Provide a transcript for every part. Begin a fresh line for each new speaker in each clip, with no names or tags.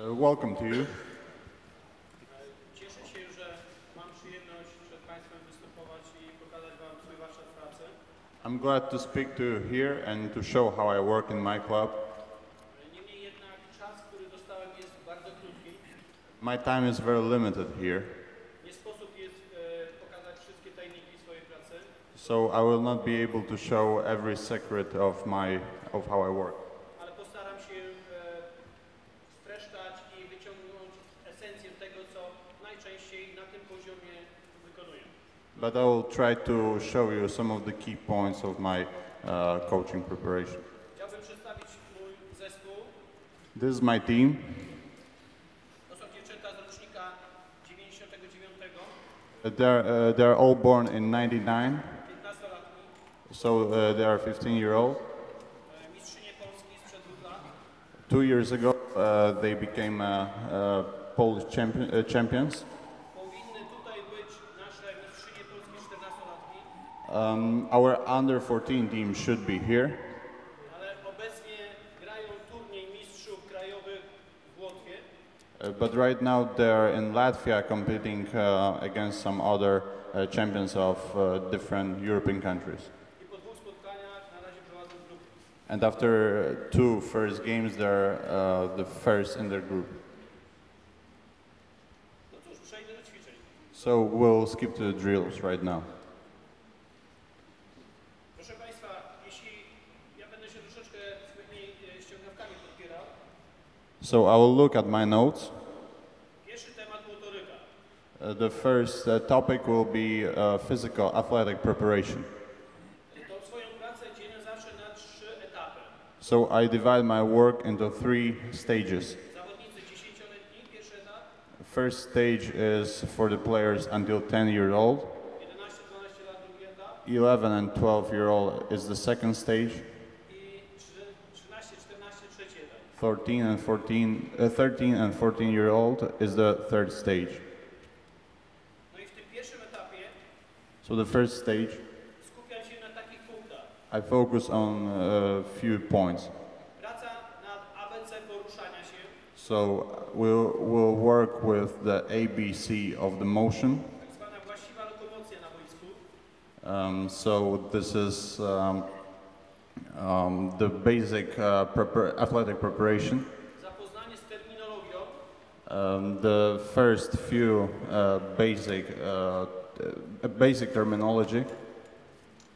Welcome to you.
Cieszę się, że mam przyjemność przed Państwem występować i pokazać Wam swój warsztat pracy.
I'm glad to speak to you here and to show how I work in my club.
Niemniej jednak czas, który dostałem, jest bardzo krótki.
My time is very limited here,
Nie sposób jest pokazać wszystkie tajniki swojej pracy.
so I will not be able to show every secret of how I work.
Ale postaram się streszczać i wyciągnąć esencję tego, co najczęściej na tym poziomie wykonuję.
But I will try to show you some of the key points of my coaching preparation.
Chciałbym przedstawić mój zespół.
This is my team.
To są dziewczęta z rocznika 99,
They're all born in 99,
15-latki,
so they are 15-year-old.
mistrzynie Polski sprzed 2 lat.
2 years ago, they became Polish champions.
Powinny tutaj być nasze mistrzynie Polski 14-latki,
Our under 14 team should be here,
ale obecnie grają turniej mistrzów krajowych w Łotwie.
but right now they're in Latvia competing against some other champions of different European countries.
I po 2 spotkaniach na razie prowadzą grupy.
And after 2 first games, they're the first in their group.
No cóż, przejdę do ćwiczeń.
So we'll skip to the drills right now.
Proszę Państwa, jeśli ja będę się troszeczkę swoimi ściągawkami podpierał,
So I will look at my notes.
pierwszy temat motoryka.
The first topic will be physical athletic preparation.
Tą swoją pracę dzielę zawsze na 3 etapy.
So I divide my work into 3 stages.
Zawodnicy 10-letni, pierwszy etap,
First stage is for the players until 10 years old.
11-12 lat drugi etap
11 and 12-year-old is the second stage.
i 13-14 trzeci etap.
13 and 14-year-old is the third stage.
No i w tym pierwszym etapie
So the first stage,
skupiam się na takich punktach.
I focus on a few points.
Praca nad ABC poruszania się,
So we'll work with the ABC of the motion.
tak zwana właściwa lokomocja na boisku.
So this is the basic athletic preparation.
Zapoznanie z terminologią,
The first few basic terminology.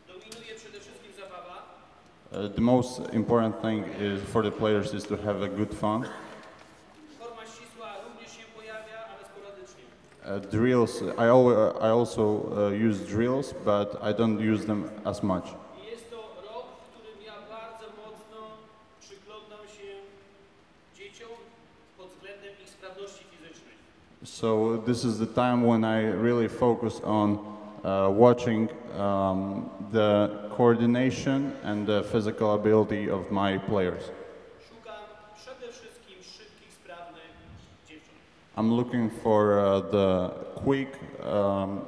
dominuje przede wszystkim zabawa,
The most important thing is for the players is to have a good fun.
forma ścisła również się pojawia, ale sporadycznie.
Drills. I also use drills, but I don't use them as much.
I jest to rok, w którym ja bardzo mocno przyglądam się dzieciom pod względem ich sprawności fizycznej.
So this is the time when I really focus on watching the coordination and the physical ability of my players.
Szukam przede wszystkim szybkich, sprawnych dziewcząt.
I'm looking for the quick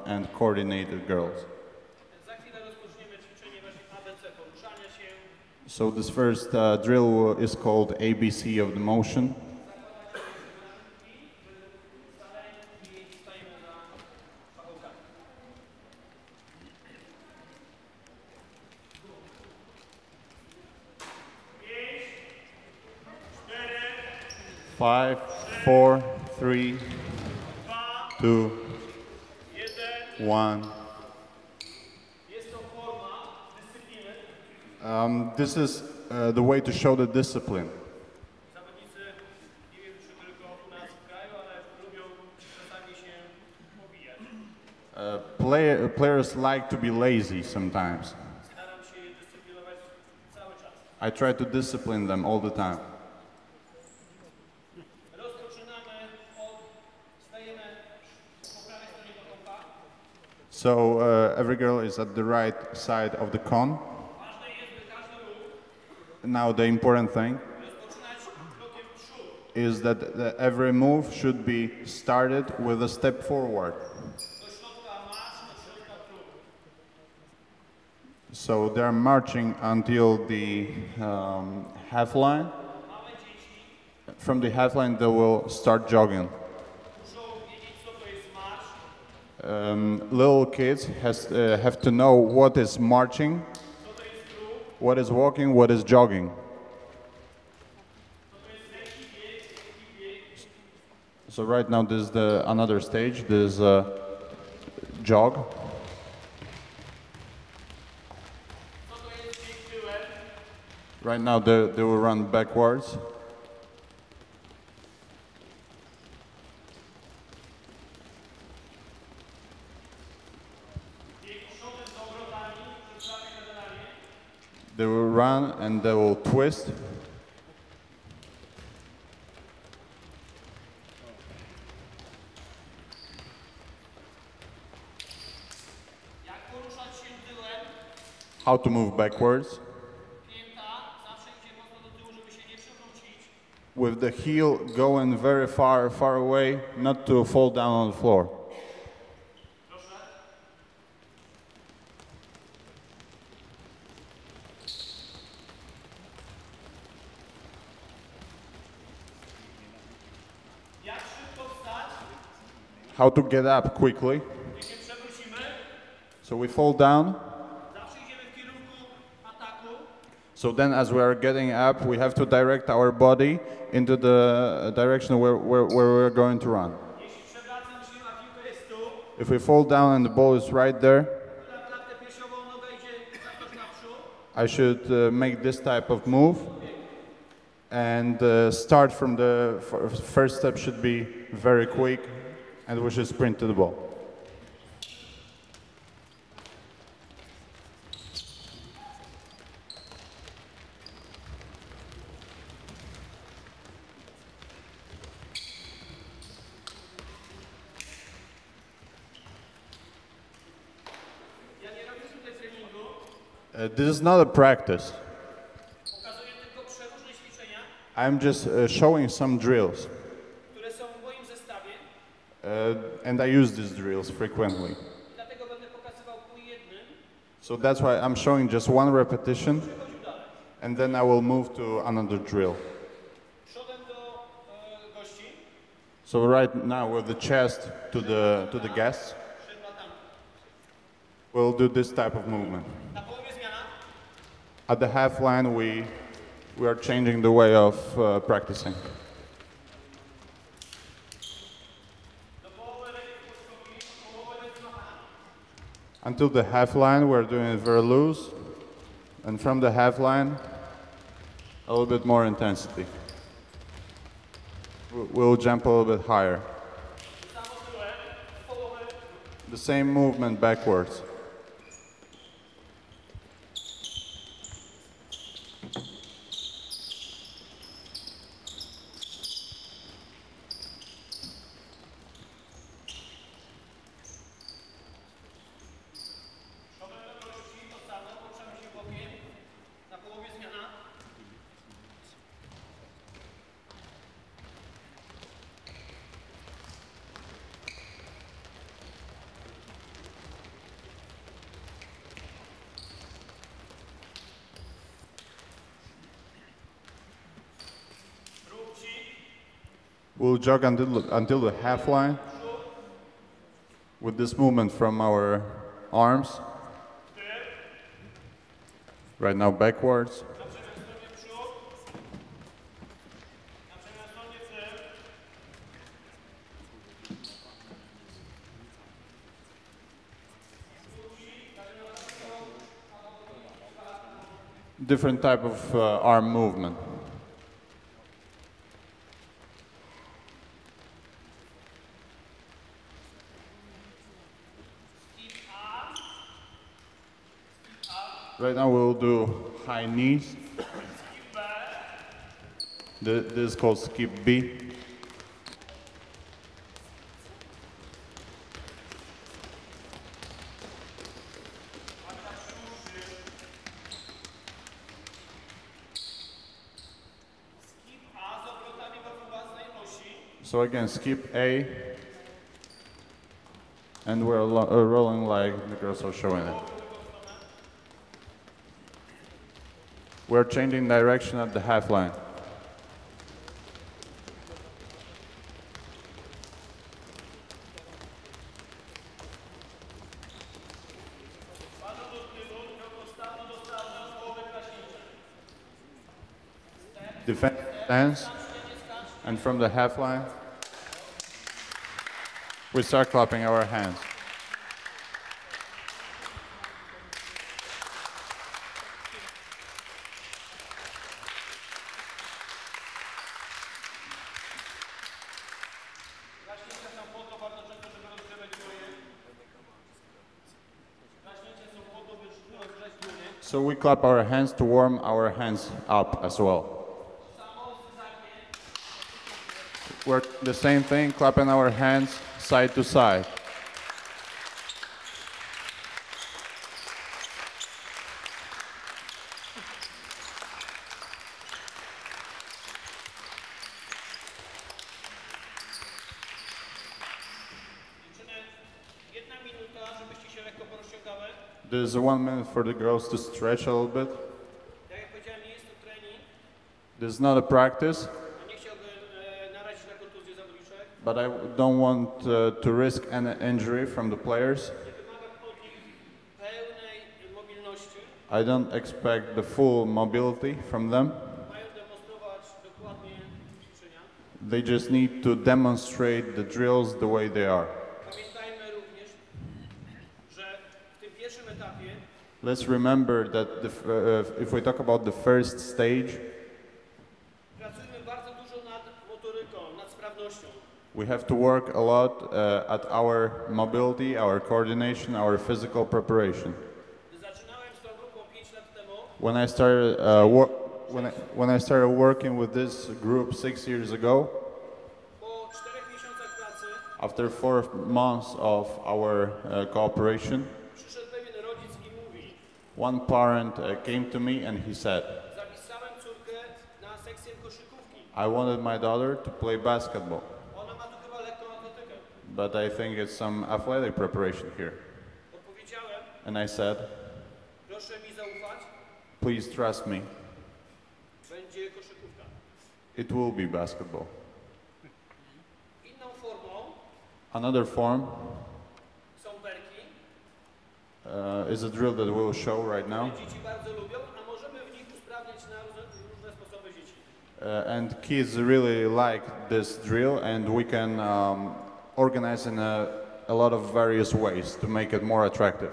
and coordinated girls.
Za chwilę rozpoczniemy ćwiczenie właśnie ABC poruszania się.
So this first drill is called ABC of the motion. Five, four, three, two, one.
Jest to forma dyscypliny.
This is the way to show the discipline.
Zawodnicy, nie wiem czy tylko u nas w kraju, ale lubią czasami się pobijać.
Players like to be lazy sometimes.
Staram się je dyscyplinować cały czas.
I try to discipline them all the time.
Rozpoczynamy od, stajemy po prawej stronie kąta.
So every girl is at the right side of the con.
Ważne jest, by każdy ruch
Now the important thing
rozpoczynać krokiem w przód.
is that every move should be started with a step forward.
Do środka marsz, do środka próg.
So they're marching until the half line.
Małe dzieci
From the half line, they will start jogging.
Muszą wiedzieć, co to jest marsz,
Little kids have to know what is marching,
co to jest ruch,
what is walking, what is jogging.
co to jest lekki bieg.
So right now, this is another stage. This is a jog.
Co to jest bieg tyłem,
Right now, they will run backwards.
bieg przodem z obrotami, przed prawej generalnie.
They will run and they will twist.
Jak poruszać się tyłem,
How to move backwards.
pięta zawsze idzie mocno do tyłu, żeby się nie przewrócić.
With the heel going very far, far away, not to fall down on the floor.
Proszę. Jak szybko wstać,
How to get up quickly.
gdy się przewrócimy,
So we fall down.
zawsze idziemy w kierunku ataku.
So then as we are getting up, we have to direct our body into the direction where we're going to run.
Jeśli przewracam się, a piłka jest tu,
If we fall down and the ball is right there,
na klatkę piersiową noga idzie cofnąć naprzód.
I should make this type of move. And start from the first step should be very quick, and we should sprint to the ball.
Ja nie robię tutaj treningu,
This is not a practice.
pokazuję tylko przeróżne ćwiczenia,
I'm just showing some drills,
które są w moim zestawie.
and I use these drills frequently.
Dlatego będę pokazywał po jednym,
So that's why I'm showing just one repetition,
przechodził dalej.
and then I will move to another drill.
Przodem do gości,
So right now with the chest to the guests,
szedł na tamto.
we'll do this type of movement.
Na połowie zmiana,
At the half line, we are changing the way of practicing.
do połowy lepiej podskoki, połowę bez machania.
Until the half line, we're doing it very loose, and from the half line, a little bit more intensity. We'll jump a little bit higher.
Samo tyłem, połowę,
The same movement backwards.
przodem do gości, to samo, poruszamy się bokiem. Na połowie zmiana, wróci,
We'll jog until the half line with this movement from our arms. Right now backwards.
na przemian stronie przód, na przemian stronie tył.
Different type of arm movement. Right now we'll do high knees. This is called skip B.
Skip A z obrotami wokół własnej osi.
So again, skip A. And we're rolling like the girls are showing it. We're changing direction at the half line. defense stance, and from the half line, we start clapping our hands. So we clap our hands to warm our hands up as well. We're the same thing, clapping our hands side to side. There's 1 minute for the girls to stretch a little bit. This is not a practice, but I don't want to risk any injury from the players. I don't expect the full mobility from them. They just need to demonstrate the drills the way they are. Let's remember that if we talk about the first stage, we have to work a lot at our mobility, our coordination, our physical preparation. When I started when I started working with this group 6 years ago, after 4 months of our cooperation, one parent came to me and he said, I wanted my daughter to play basketball, but I think it's some athletic preparation here. And I said, please trust me, it will be basketball. Another form is a drill that we'll show right now. And kids really like this drill, and we can organize in a lot of various ways to make it more attractive.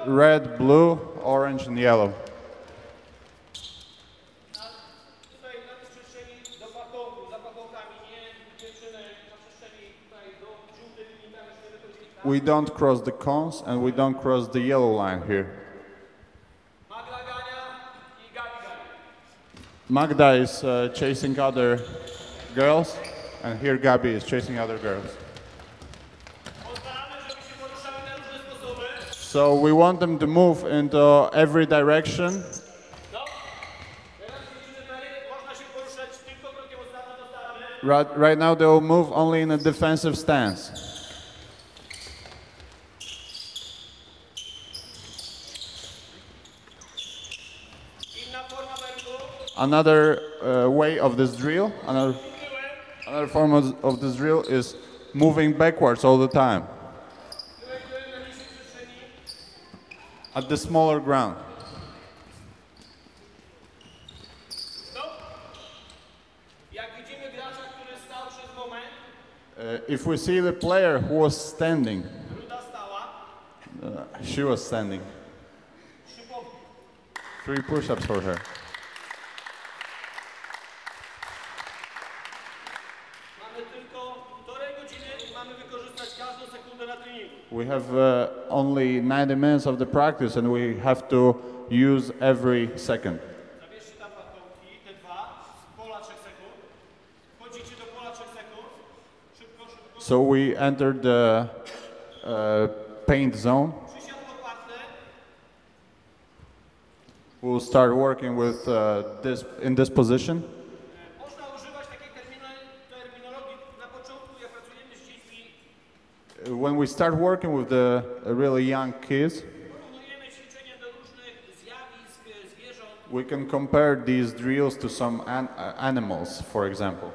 Red, blue, orange, and yellow. We don't cross the cones and we don't cross the yellow line here. Magda is chasing other girls, and here Gabi is chasing other girls. So we want them to move into every direction. Right now they will move only in a defensive stance. Another way of this drill, another form of this drill is moving backwards all the time at the smaller ground. If we see the player who was standing, she was standing. 3 push-ups for her. We have only 90 minutes of the practice and we have to use every second. So we entered the paint zone. We'll start working with in this position. When we start working with the really young kids, we can compare these drills to some animals, for example.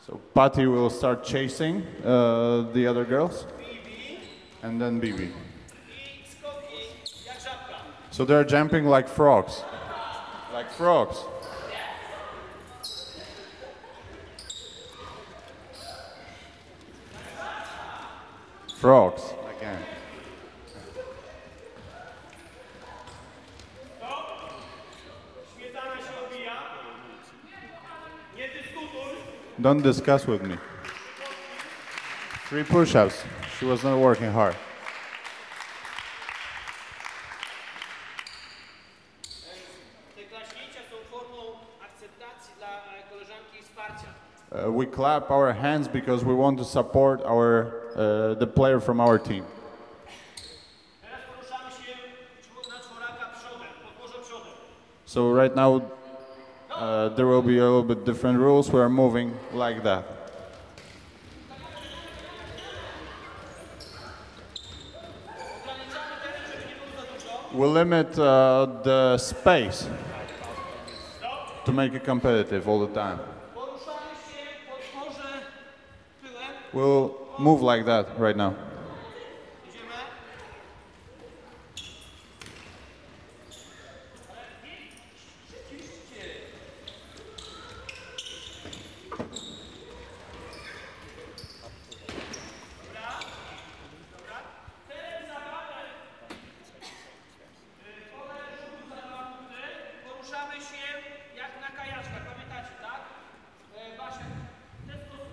So Patty will start chasing the other girls, and then BB.
I skoki jak żabka.
So they're jumping like frogs. Like frogs. Frogs, again.
Śmietana się odbija. Nie dyskutuj.
Don't discuss with me. 3 push-ups. She was not working hard.
Te klaśnięcia są formą akceptacji dla koleżanki i wsparcia.
We clap our hands because we want to support the player from our team.
Teraz poruszamy się na czworaka przodem, podłoże przodem.
So right now there will be a little bit different rules. We are moving like that.
Ograniczamy teren, żeby nie było za dużo.
We limit the space to make it competitive all the time.
Poruszamy się, podłoże tyłem.
We'll move like that right now.
Idziemy. Teren zabawy. Pole rzutu za 2 punkty. Poruszamy się jak na kajaczkach, pamiętacie, tak? Basia, w ten sposób.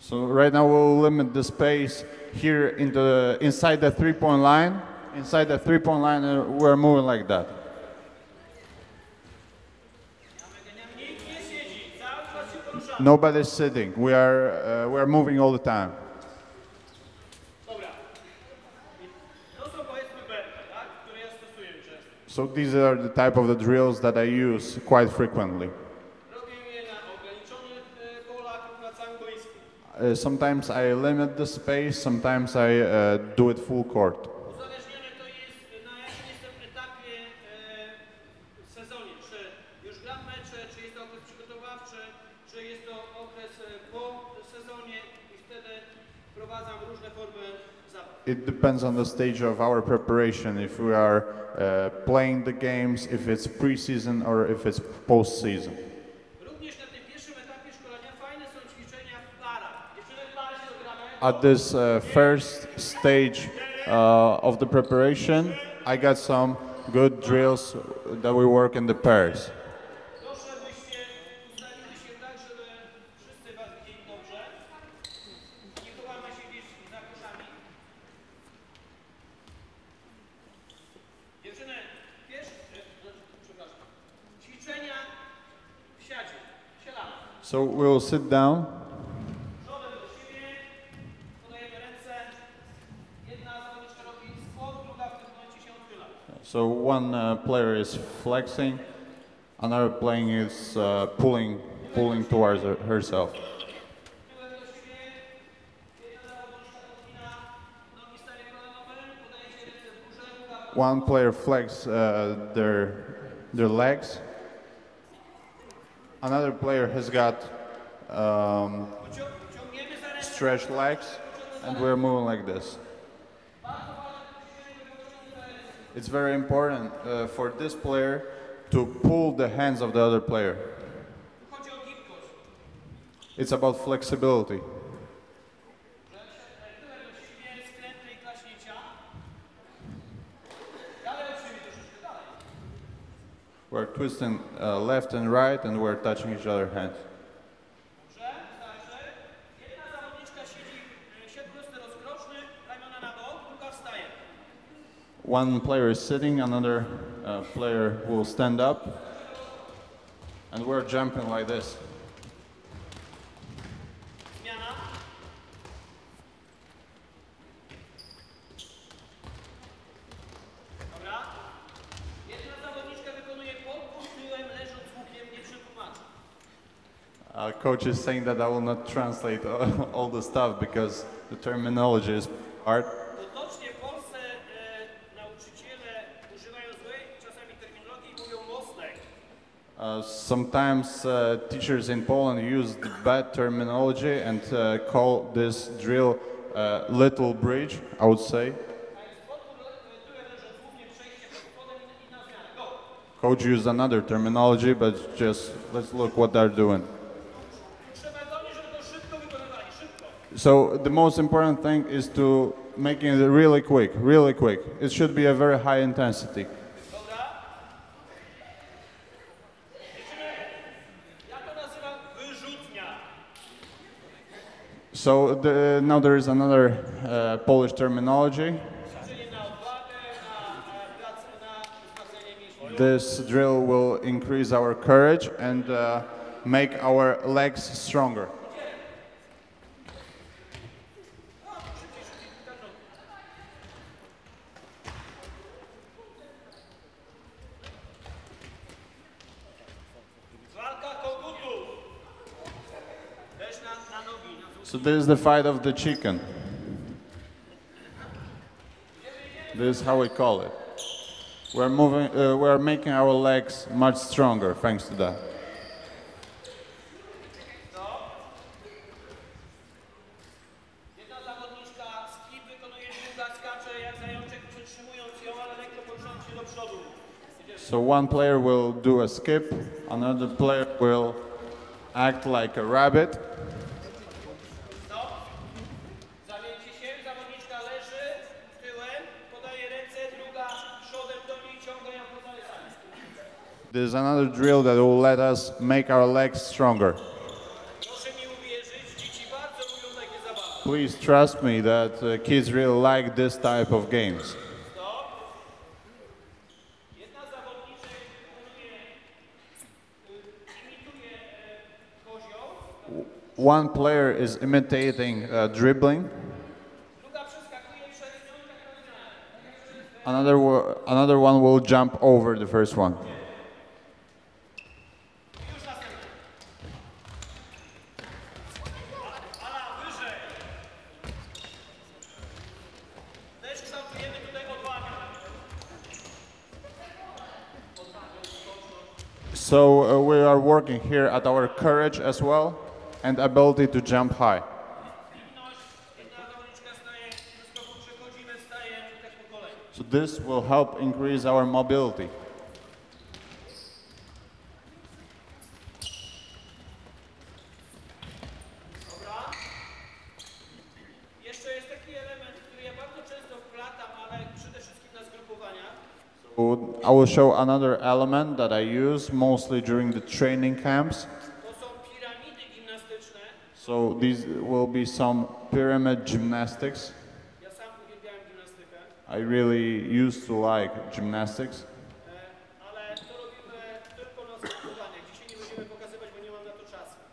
So right now we'll limit the space here inside the 3-point line. Inside the 3-point line, we're moving like that.
Nikt nie siedzi, cały czas się poruszamy.
Nobody's sitting. We are moving all the time.
Dobra. To są powiedzmy bębny, tak? Które ja stosuję często.
So these are the type of the drills that I use quite frequently.
Robię je na ograniczonych polach lub na całym boisku.
Sometimes I limit the space, sometimes I do it full court.
Uzależnione to jest na jakim jestem etapie w sezonie. Czy już gram mecze, czy jest to okres przygotowawczy, czy jest to okres po sezonie i wtedy wprowadzam różne formy zabaw.
It depends on the stage of our preparation, if we are playing the games, if it's pre-season or if it's post-season.
Również na tym pierwszym etapie szkolenia fajne są ćwiczenia w parach. Dziewczyny w parze się dogramy.
At this first stage of the preparation, I got some good drills that we work in the pairs.
Proszę, byście ustalili się tak, żeby wszyscy was widzieli dobrze. Nie chowamy się gdzieś za koszami. Dziewczyny, przepraszam. Ćwiczenia w siadzie. Siadamy.
So we'll sit down.
Przodem do siebie. Podajemy ręce. Jedna zawodniczka robi skłon, druga w tym momencie się odchyla.
So one player is flexing, another player is pulling towards herself.
Tyłem do siebie. Jedna zawodniczka odcina nogi staje kolanowe. Podajecie ręce w górze, druga w
One player flex their legs. Another player has got
ciągniemy za ręce.
stretched legs, and we're moving like this. It's very important for this player to pull the hands of the other player.
Chodzi o gibkość.
It's about flexibility.
Tyłem do siebie, skręty i klaśnięcia. Dalej odszyjmy troszeczkę dalej.
We're twisting left and right, and we're touching each other's hands.
Dobrze, wystarczy. Jedna zawodniczka siedzi, siedzi prosty rozkroczny, ramiona na bok, druga wstaje.
One player is sitting, another player will stand up, and we're jumping like this.
Zmiana. Dobra. Jedna zawodniczka wykonuje podpór tyłem, leżąc łukiem, nie przy tłumaczu.
Coach is saying that I will not translate all the stuff because the terminology is hard.
Potocznie w Polsce nauczyciele używają złej czasami terminologii i mówią mostek.
Sometimes teachers in Poland use the bad terminology and call this drill little bridge, I would say. Coach used another terminology, but just let's look what they're doing. So the most important thing is to make it really quick, really quick. It should be a very high intensity. So now there is another Polish terminology. This drill will increase our courage and make our legs stronger. So this is the fight of the chicken. This is how we call it. We're making our legs much stronger thanks to that. So one player will do a skip, another player will act like a rabbit. There's another drill that will let us make our legs stronger. Please trust me that kids really like this type of games. One player is imitating dribbling. Another one will jump over the first one. So we are working here at our courage as well and ability to jump high. So this will help increase our mobility. So I will show another element that I use mostly during the training camps. So these will be some pyramid gymnastics. I really used to like gymnastics.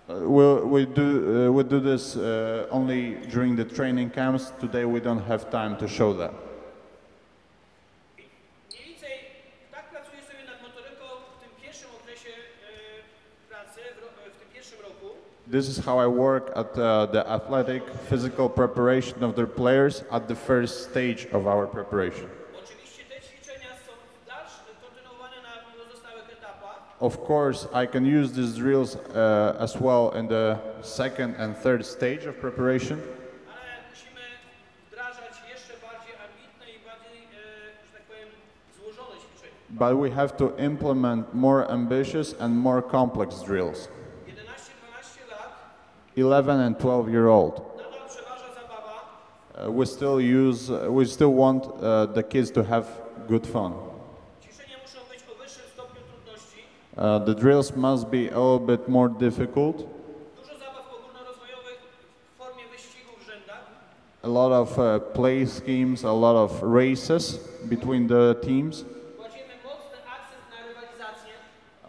We do this only during the training camps. Today we don't have time to show that. This is how I work at the athletic physical preparation of their players at the first stage of our preparation. Of course, I can use these drills as well in the second and third stage of preparation. But we have to implement more ambitious and more complex drills. 11 and 12-year-old. We still want the kids to have good fun. The drills must be a little bit more difficult. A lot of play schemes, a lot of races between the teams.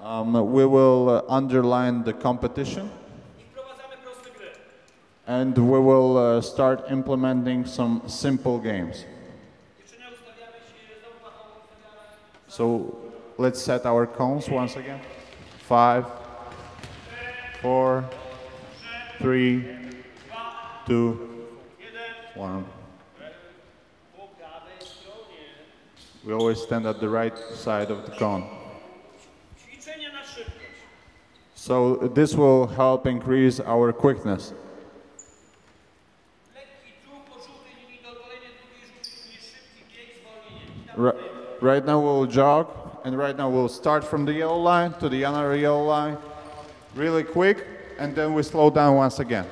We will underline the competition. And we will start implementing some simple games. So let's set our cones once again. 5, 4, 3, 2, 1. We always stand at the right side of the cone. So this will help increase our quickness.
Lekki dróg po żółtej linii do kolejnej drugiej żółtej linii, szybki bieg, zwolnienie.
Right now we'll jog, and right now we'll start from the yellow line to the other yellow line, really quick, and then we slow down once again.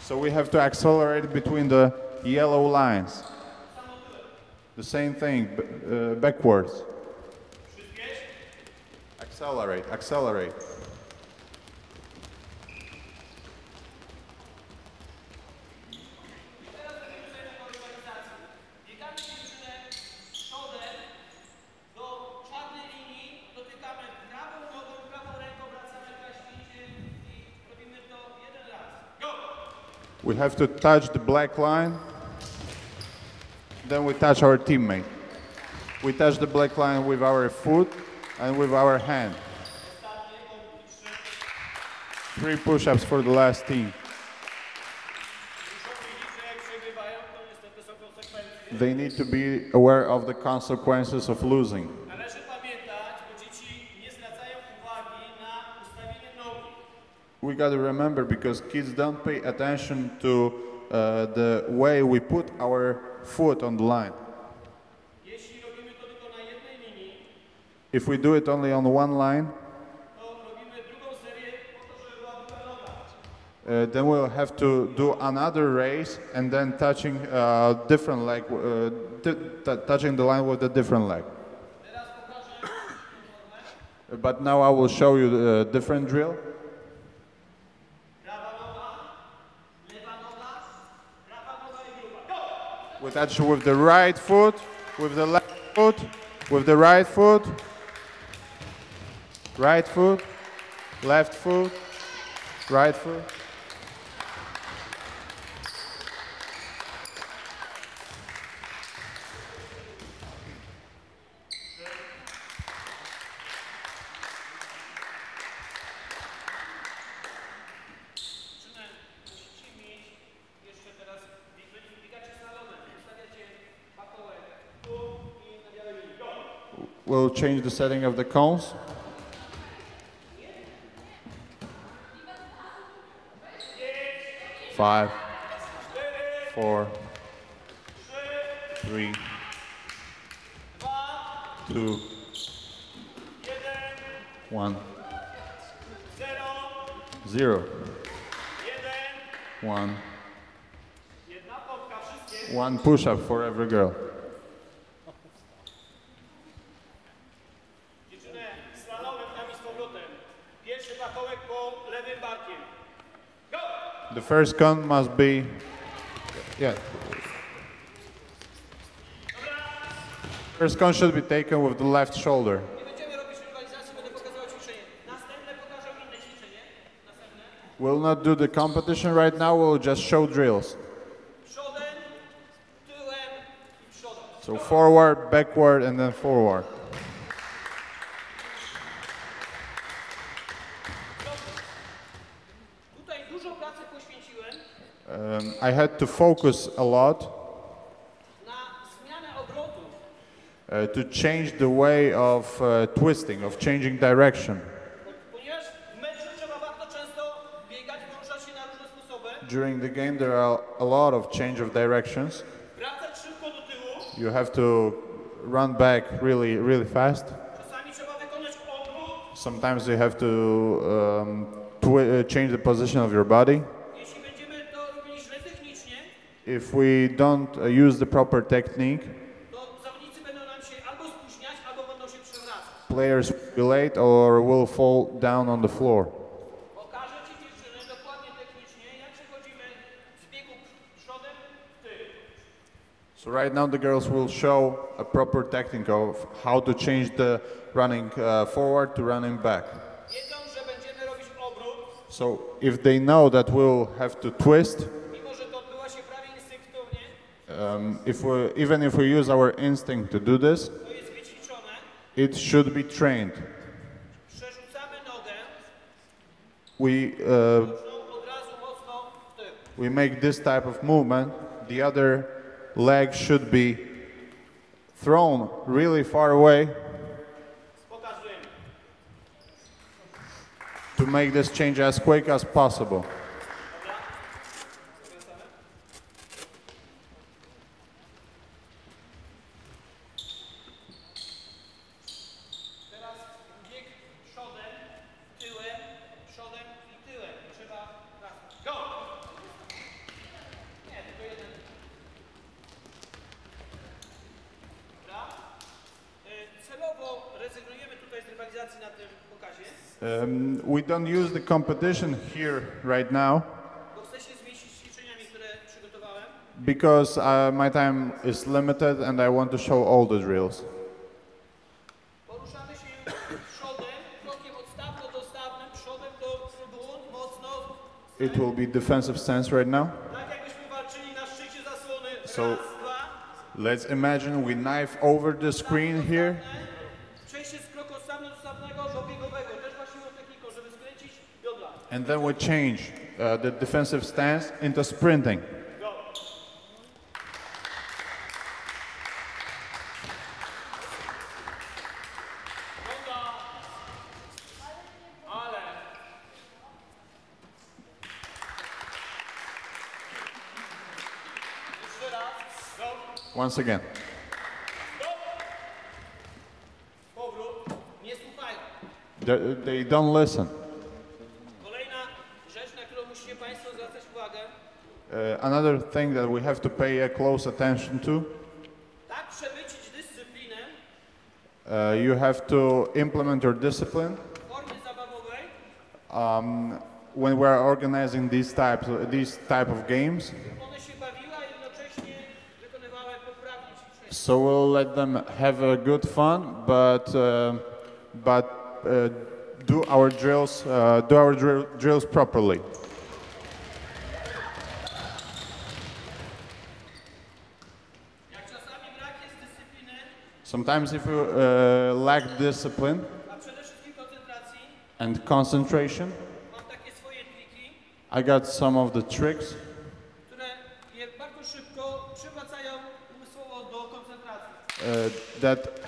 So we have to accelerate between the yellow lines. The same thing, backwards. Accelerate, accelerate. We have to touch the black line, then we touch our teammate. We touch the black line with our foot and with our hand. 3 push-ups for the last team. They need to be aware of the consequences of losing. We got to remember, because kids don't pay attention to the way we put our foot on the line. If we do it only on one line, then we'll have to do another race and then touching different leg, touching the line with a different leg. But now I will show you the different drill. We touch with the right foot, with the left foot, with the right foot, right foot, left foot, right foot. We'll change the setting of the cones. Five, 4, 3, 2, 1, 0, 1. 1 push-up for every girl. The first cone must be, yeah. First cone should be taken with the left shoulder. We'll not do the competition right now, we'll just show drills. So forward, backward, and then forward. I had to focus a lot to change the way of twisting, of changing direction. During the game there are a lot of change of directions. You have to run back really, really fast. Sometimes you have to change the position of your body. If we don't use the proper technique, players will be late or will fall down on the floor. So right now the girls will show a proper technique of how to change the running forward to running back. So if they know that we'll have to twist, even if we use our instinct to do this, it should be trained. We make this type of movement, the other leg should be thrown really far away. make this change as quick as possible.
Teraz bieg przodem, przodem i tyłem. Trzeba raz. Go! Nie, tylko jeden. Dobra. Celowo rezygnujemy tutaj z rywalizacji na tym pokazie,
We don't use the competition here right now
bo chcę się zmieścić z ćwiczeniami, które przygotowałem.
because my time is limited and I want to show all the drills.
Poruszamy się przodem, krokiem odstawno-dostawnym, przodem do dłoni, mocno.
It will be defensive stance right now.
Tak jakbyśmy walczyli na szczycie zasłony.
So-
Raz, dwa.
Let's imagine we knife over the screen here.
Przejście z kroku odstawno-dostawnego do biegowego. Też właściwą techniką, żeby skręcić biodra.
And then we change the defensive stance into sprinting.
Go. Noga. Ale. Jeszcze raz. Go.
Once again.
Powrót. Nie słuchają.
They don't listen.
Kolejna rzecz, na którą musicie Państwo zwracać uwagę.
Another thing that we have to pay a close attention to,
Tak przemycić dyscyplinę
you have to implement your discipline
w formie zabawowej,
when we are organizing these type of games.
żeby one się bawiły, a jednocześnie wykonywały poprawnie ćwiczenia.
So we'll let them have a good fun, but do our drills properly.
Jak czasami brak jest dyscypliny,
Sometimes if you lack discipline
a przede wszystkim koncentracji,
and concentration,
mam takie swoje triki,
I got some of the tricks
które je bardzo szybko przywracają umysłowo do koncentracji.
that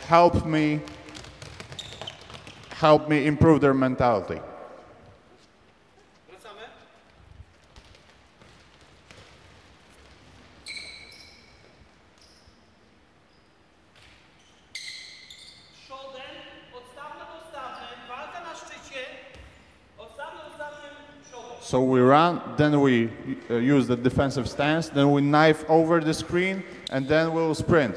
help me improve their mentality.
Wracamy. Przodem, odstawno-dostawnym, walka na szczycie, odstawno-dostawnym przodem.
So we run, then we use the defensive stance, then we knife over the screen, and then we'll sprint.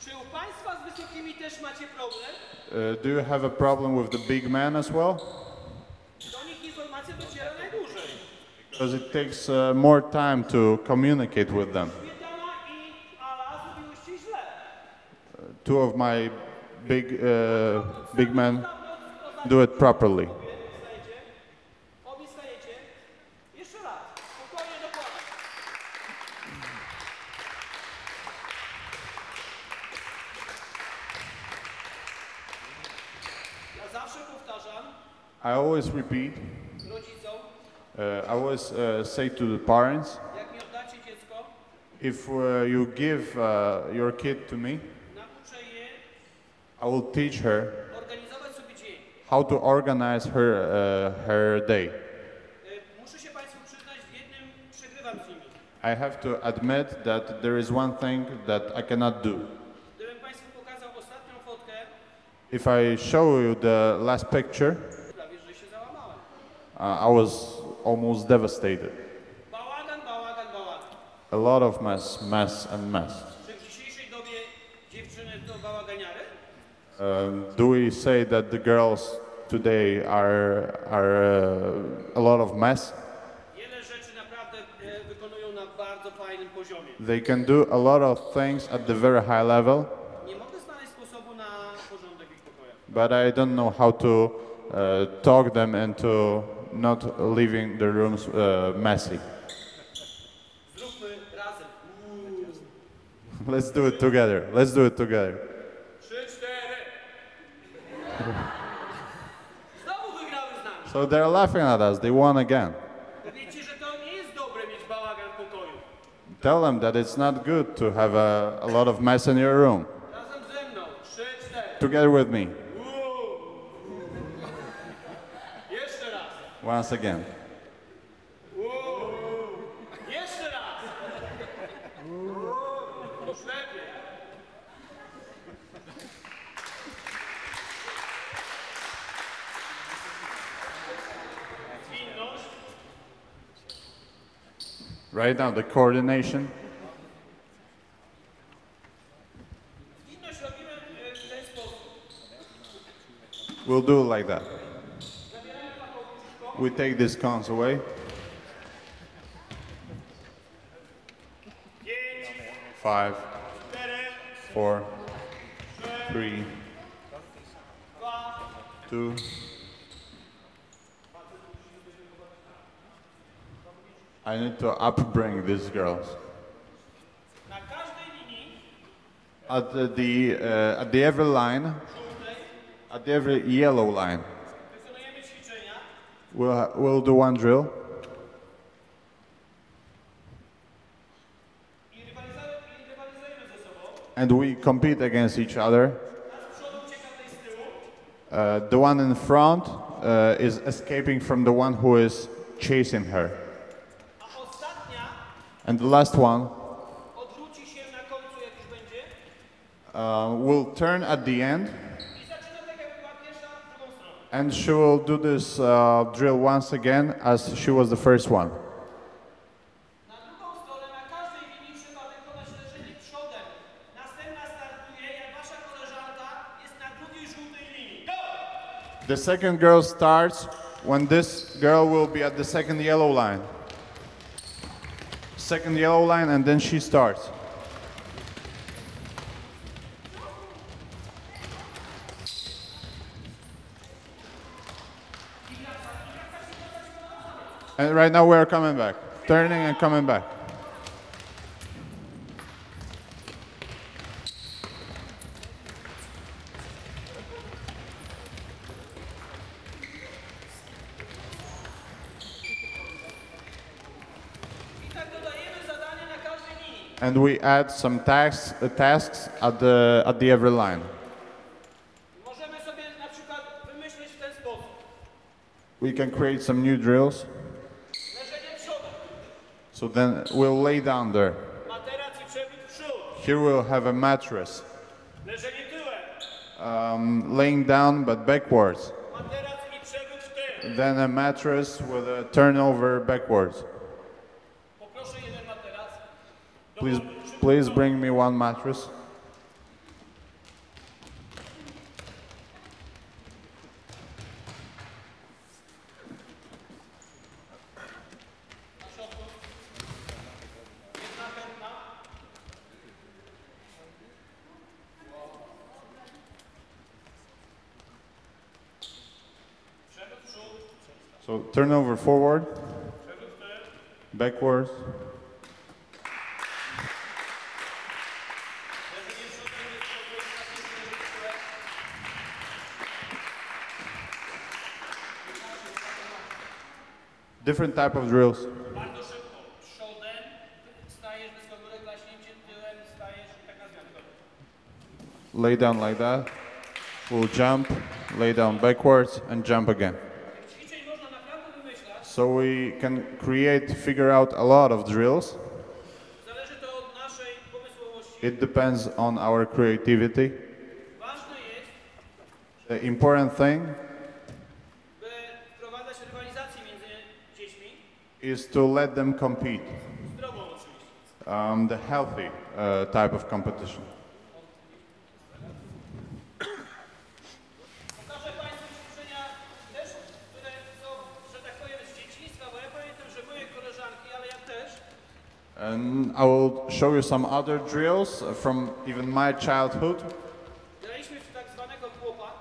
Czy u Państwa z wysokimi też macie problem?
Do you have a problem with the big man as well?
Do nich informacja dociera najdłużej.
Because it takes more time to communicate with them.
Śmietana i Ala zrobiłyście źle.
Two of my big men do it properly.
Wstajecie. Obie wstajecie. Jeszcze raz. Spokojnie dokładnie. Ja zawsze powtarzam
I always repeat,
rodzicom,
I always say to the parents,
jak mi oddacie dziecko,
if you give your kid to me,
nauczę je
I will teach her
organizować sobie dzień.
how to organize her day.
Muszę się Państwu przyznać, w jednym przegrywam z nimi.
I have to admit that there is one thing that I cannot do.
Gdybym Państwu pokazał ostatnią fotkę,
If I show you the last picture,
prawie że się załamałem.
I was almost devastated.
Bałagan, bałagan, bałagan.
A lot of mess.
Czy w dzisiejszej dobie dziewczyny to bałaganiary?
Do we say that the girls today are a lot of mess?
Wiele rzeczy naprawdę wykonują na bardzo fajnym poziomie.
They can do a lot of things at the very high level,
Nie mogę znaleźć sposobu na porządek w ich pokojach.
but I don't know how to talk them into not leaving the rooms messy.
Zróbmy razem.
Let's do it together. Let's do it together.
3, 4. Znowu wygrały z nami.
So they're laughing at us. They won again.
Wiecie, że to nie jest dobre mieć bałagan w pokoju.
Tell them that it's not good to have a lot of mess in your room.
Razem ze mną. 3, 4.
Together with me. Once again.
Jeszcze raz. Już lepiej. Zwinność.
Right now, the coordination.
Zwinność robimy w ten sposób.
We'll do it like that. We take these cones away. 5, 4, 3, 2. I need to upbring these girls.
Na każdej linii
At the every line,
żółtej
at the every yellow line,
wykonujemy ćwiczenia.
we'll do one drill.
I rywalizujemy ze sobą.
And we compete against each other.
Nasz z przodu ucieka tej z tyłu.
The one in front is escaping from the one who is chasing her.
A ostatnia
And the last one
odwróci się na końcu, jak już będzie.
will turn at the end,
I zaczyna tak, jakby była pierwsza, w drugą stronę.
and she will do this drill once again as she was the first one.
Na drugą stronę, na każdej linii trzeba wykonać leżenie przodem. Następna startuje, jak wasza koleżanka jest na drugiej żółtej linii. Go!
The second girl starts when this girl will be at the second yellow line. Second yellow line, and then she starts. And right now we are coming back, turning and coming back.
I tak dodajemy zadanie na każdej linii.
And we add some tasks at the every line.
Możemy sobie na przykład wymyślić w ten sposób.
We can create some new drills.
Leżenie przodem.
So then we'll lay down there.
Materac i przewód w przód.
Here we'll have a mattress.
Leżenie tyłem.
Laying down but backwards.
Materac i przewód w tył.
Then a mattress with a turnover backwards.
Poproszę jeden materac.
Please bring me one mattress.
Na środku. Jedna chętna. Przewód w przód.
So turnover forward,
Przewód w tył.
backwards.
Leżenie przód, drugie z przodu, następnie leżenie tyłem.
Different type of drills.
Bardzo szybko. Przodem stajesz bez górek, klaśnięcie, tyłem stajesz i tak na zmianę.
Lay down like that. We'll jump, lay down backwards, and jump again.
Ćwiczeń można naprawdę wymyślać.
So we can figure out a lot of drills.
Zależy to od naszej pomysłowości.
It depends on our creativity.
Ważne jest,
The important thing
by wprowadzać rywalizację między dziećmi.
is to let them compete.
Zdrową oczywiście.
The healthy type of competition.
Pokażę Państwu ćwiczenia też, które są, że tak powiem, z dzieciństwa, bo ja pamiętam, że moje koleżanki, ale ja też,
And I will show you some other drills from even my childhood.
graliśmy w tak zwanego chłopa,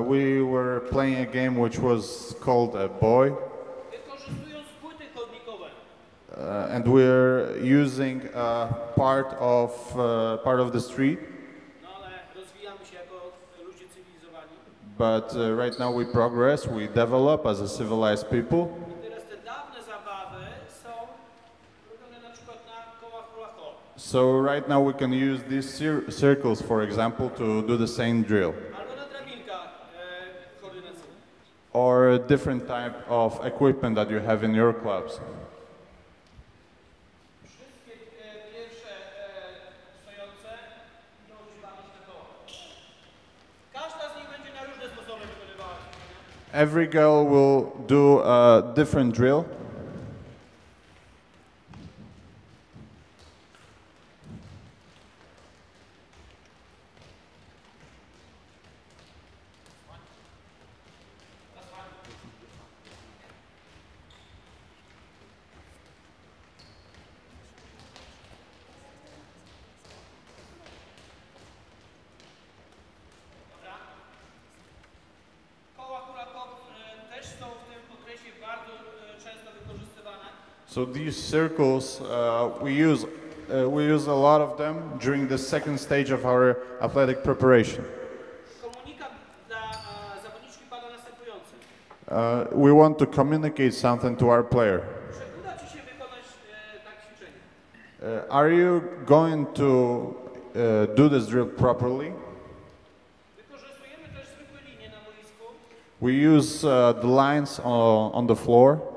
We were playing a game which was called a boy,
wykorzystując płyty chodnikowe.
and we're using part of the street.
No ale rozwijamy się jako ludzie cywilizowani.
But right now we progress, we develop as a civilized people.
I teraz te dawne zabawy są robione na przykład na kołach kulachowych.
So right now we can use these circles, for example, to do the same drill.
Albo na drabinkach koordynacyjnych.
Or or a different type of equipment that you have in your clubs?
Wszystkie pierwsze stojące idą używać na koło. Każda z nich będzie na różne sposoby wykonywała.
Every girl will do a different drill. So these circles, we use a lot of them during the second stage of our athletic preparation. We want to communicate something to our player. Are you going to do this drill properly? We use the lines on the floor.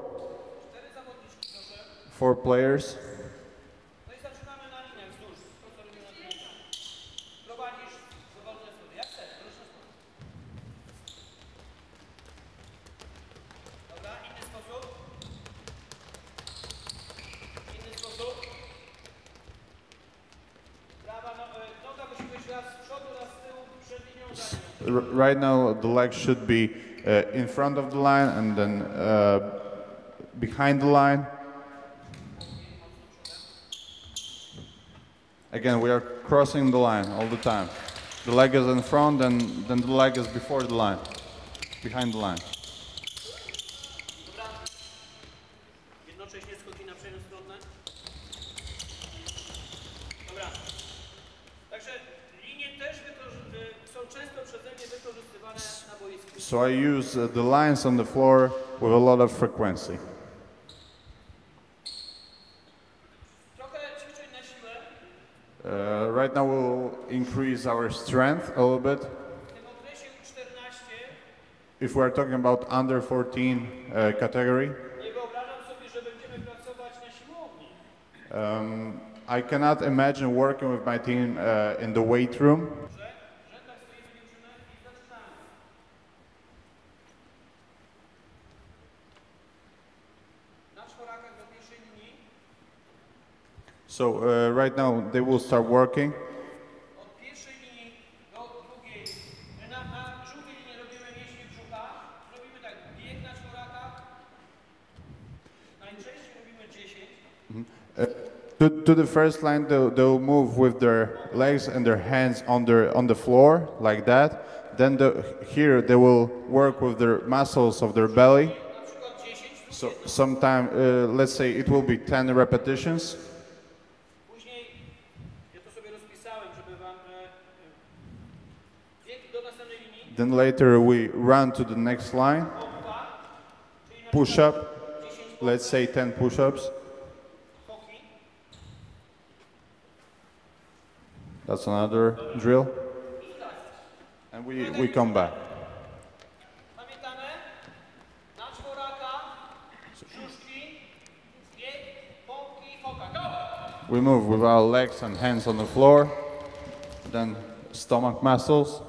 4 players. Right now the leg should be in front of the line and then behind the line. Again, we are crossing the line all the time. The leg is in front and then the leg is before the line, behind the line. So I use the lines on the floor with a lot of frequency. Right now we'll increase our strength a little bit. If we're talking about under 14 category, I cannot imagine working with my team in the weight room. So right now they will start working. To the first line, they'll move with their legs and their hands on the floor like that. Then here they will work with their muscles of their belly. So sometime, let's say it will be 10 repetitions. Then later we run to the next line. Push up, let's say 10 push-ups. That's another drill. And we come back. We move with our legs and hands on the floor, then stomach muscles.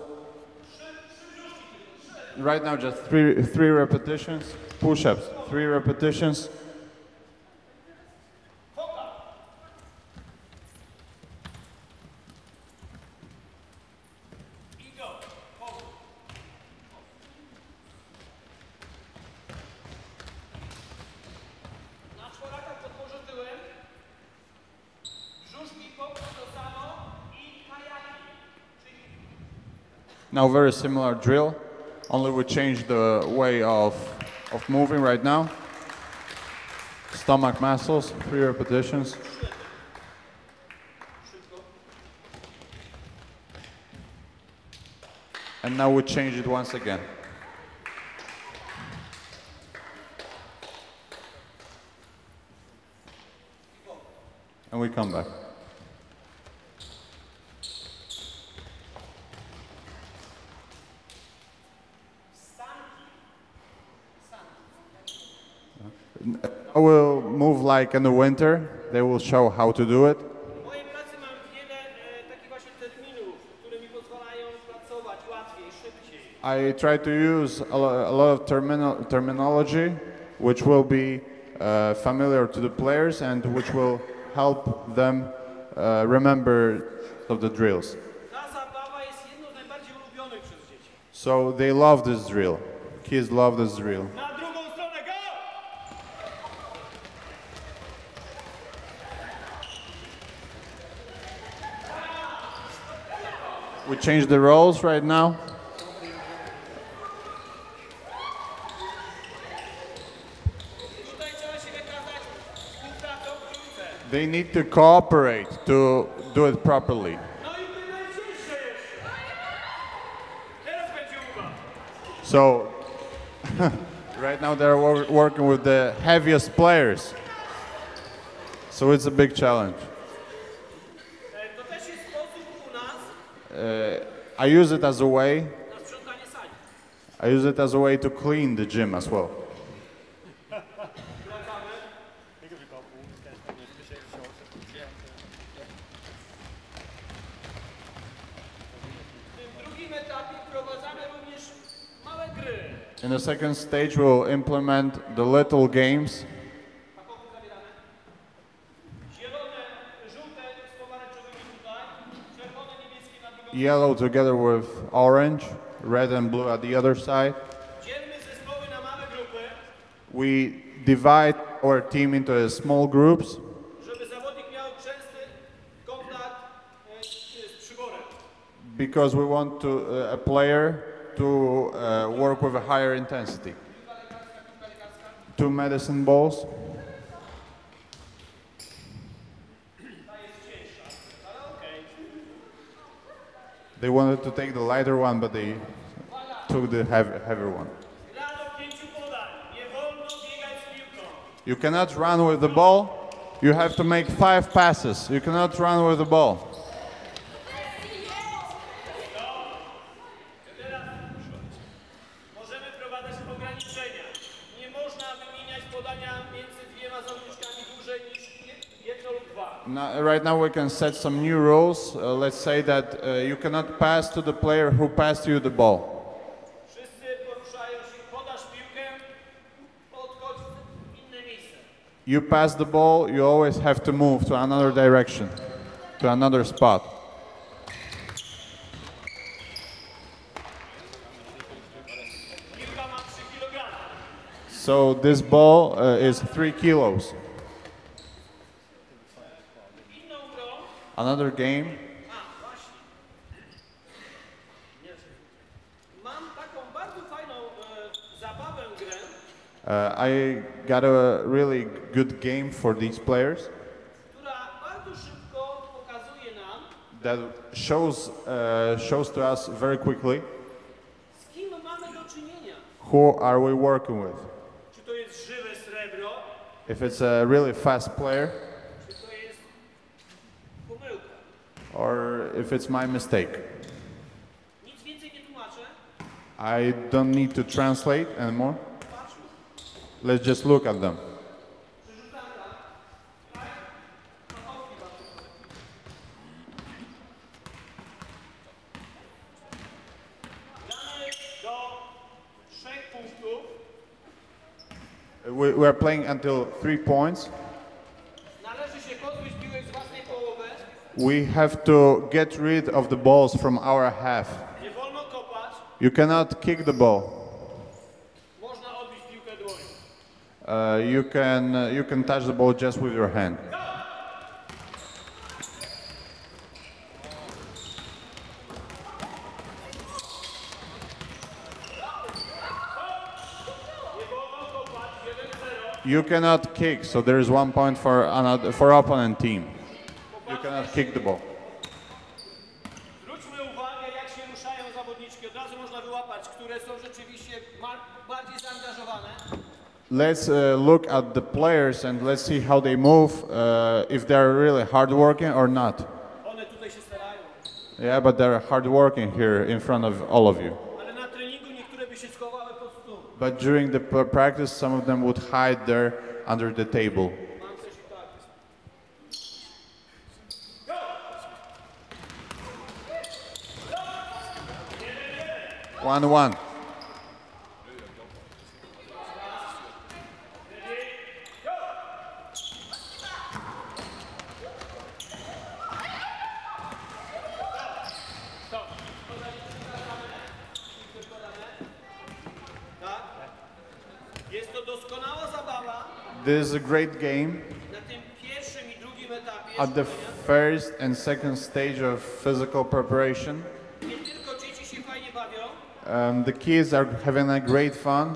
Right now just three repetitions, push-ups, 3 repetitions. Now very similar drill, only we change the way of moving right now. Stomach muscles, 3 repetitions. And now we change it once again. And we come back. I will move like in the winter. They will show how to do it.
W mojej pracy mam wiele takich właśnie terminów, które mi pozwalają pracować łatwiej, szybciej.
I try to use a lot of terminology which will be familiar to the players and which will help them remember of the drills.
Ta zabawa jest jedną z najbardziej ulubionych przez dzieci.
So they love this drill. Kids love this drill.
Na drugą stronę, go!
We change the roles right now.
Tutaj trzeba się wykazać współpracą w piłce.
They need to cooperate to do it properly.
No i ty najcięższe jeszcze. Teraz będzie uwaga.
So right now they're working with the heaviest players. So it's a big challenge.
To też jest sposób u nas
I use it as a way.
na sprzątanie sali.
I use it as a way to clean the gym as well.
Wracamy. W tym drugim etapie wprowadzamy również małe gry.
In the second stage, we'll implement the little games.
Pakowki zabierane. Zielone, żółte z pomarańczowymi tutaj. Czerwone, niebieskie na drugą.
Yellow together with orange, red and blue at the other side.
Dzielmy zespoły na małe grupy,
We divide our team into small groups
żeby zawodnik miał częsty kontakt z przyborem.
because we want a player to work with a higher intensity.
Piłka lekarska.
2 medicine balls.
Ta jest cięższa, ale okej.
They wanted to take the lighter one, but they took the heavier one.
Gra do 5 podań. Nie wolno biegać z piłką.
You cannot run with the ball. You have to make 5 passes. You cannot run with the ball.
Teraz możemy wprowadzać ograniczenia. Nie można wymieniać podania między dwiema zawodniczkami dłużej niż jedno lub dwa.
Now, right now we can set some new rules. Let's say that you cannot pass to the player who passed you the ball.
Wszyscy poruszają się, podasz piłkę, podchodź w inne miejsce.
You pass the ball, you always have to move to another direction, to another spot.
Piłka ma 3 kg.
So this ball is 3 kilos.
Inną grą,
Another game.
właśnie. Mam taką bardzo fajną zabawę grę,
I got a really good game for these players
która bardzo szybko pokazuje nam,
that shows to us very quickly
z kim mamy do czynienia.
who are we working with.
Czy to jest żywe srebro,
If it's a really fast player
czy to jest pomyłka.
or if it's my mistake.
Nic więcej nie tłumaczę.
I don't need to translate anymore.
Patrzmy.
Let's just look at them.
Przerzucamy tak. Pakowki bardzo. Gramy do 3 punktów.
We are playing until 3 points.
Należy się pozbyć piłek z własnej połowy.
We have to get rid of the balls from our half.
Nie wolno kopać.
You cannot kick the ball.
Można odbić piłkę dłonią.
You can touch the ball just with your hand.
Nie wolno kopać. 1-0.
You cannot kick, so there is 1 point for opponent team. You cannot kick the ball.
Zwróćmy uwagę, jak się ruszają zawodniczki. Od razu można wyłapać, które są rzeczywiście bardziej zaangażowane.
Let's look at the players and let's see how they move, if they're really hardworking or not.
One tutaj się starają.
Yeah, but they're hardworking here in front of all of you.
Ale na treningu niektóre by się schowały pod stół.
But during the practice, some of them would hide there under the table.
Mam coś i tak.
1-1.
Tak? Jest to doskonała zabawa
This is a great game
na tym pierwszym i drugim etapie
at the
szkolenia.
first and second stage of physical preparation.
Nie tylko dzieci się fajnie bawią,
The kids are having a great fun,
ale